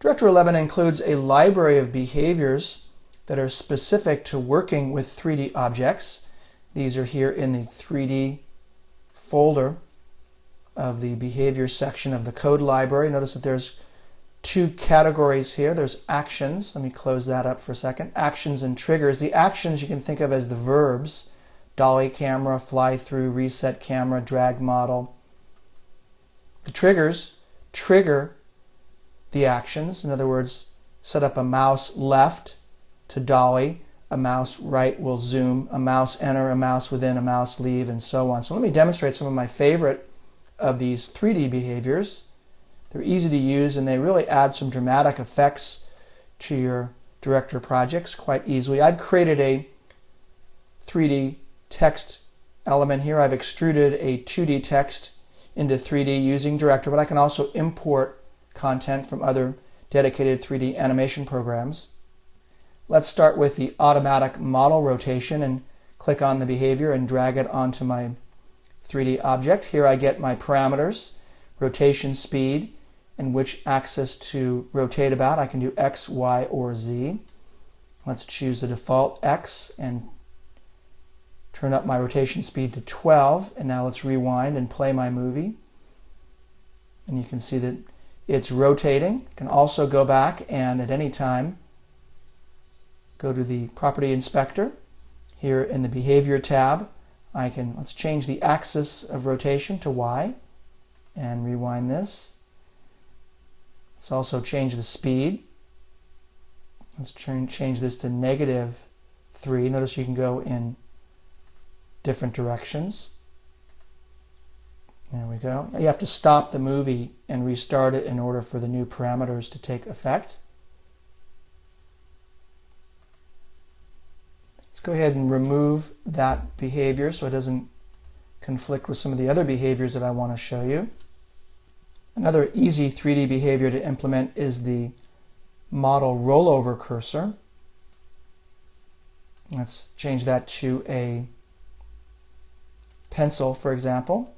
Director 11 includes a library of behaviors that are specific to working with 3D objects. These are here in the 3D folder of the behavior section of the code library. Notice that there's two categories here. There's actions. Let me close that up for a second. Actions and triggers. The actions you can think of as the verbs. Dolly camera, fly through, reset camera, drag model. The triggers trigger the actions. In other words, set up a mouse left to dolly, a mouse right will zoom, a mouse enter, a mouse within, a mouse leave, and so on. So let me demonstrate some of my favorite of these 3D behaviors. They're easy to use and they really add some dramatic effects to your Director projects quite easily. I've created a 3D text element here. I've extruded a 2D text into 3D using Director, but I can also import content from other dedicated 3D animation programs. Let's start with the automatic model rotation and click on the behavior and drag it onto my 3D object. Here I get my parameters, rotation speed, and which axis to rotate about. I can do X, Y, or Z. Let's choose the default X and turn up my rotation speed to 12. And now let's rewind and play my movie. And you can see that it's rotating. You can also go back and at any time go to the Property Inspector. Here in the Behavior tab, let's change the axis of rotation to Y and rewind this. Let's also change the speed. Let's change this to -3. Notice you can go in different directions. There we go. You have to stop the movie and restart it in order for the new parameters to take effect. Let's go ahead and remove that behavior so it doesn't conflict with some of the other behaviors that I want to show you. Another easy 3D behavior to implement is the model rollover cursor. Let's change that to a pencil, for example.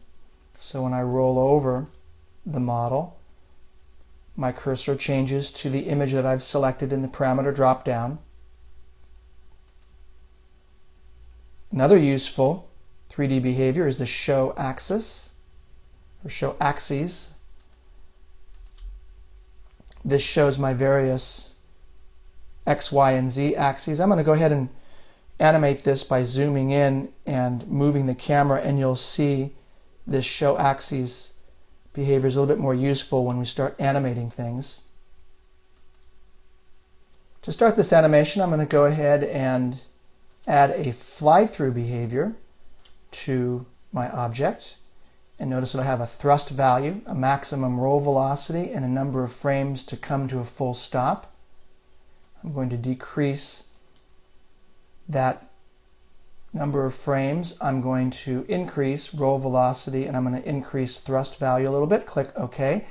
So when I roll over the model, my cursor changes to the image that I've selected in the parameter drop-down. Another useful 3D behavior is the show axis, or show axes. This shows my various X, Y, and Z axes. I'm going to go ahead and animate this by zooming in and moving the camera, and you'll see this show axes behavior is a little bit more useful when we start animating things. To start this animation, I'm going to go ahead and add a fly-through behavior to my object. And notice that I have a thrust value, a maximum roll velocity, and a number of frames to come to a full stop. I'm going to decrease that number of frames. I'm going to increase roll velocity, and I'm going to increase thrust value a little bit. Click OK.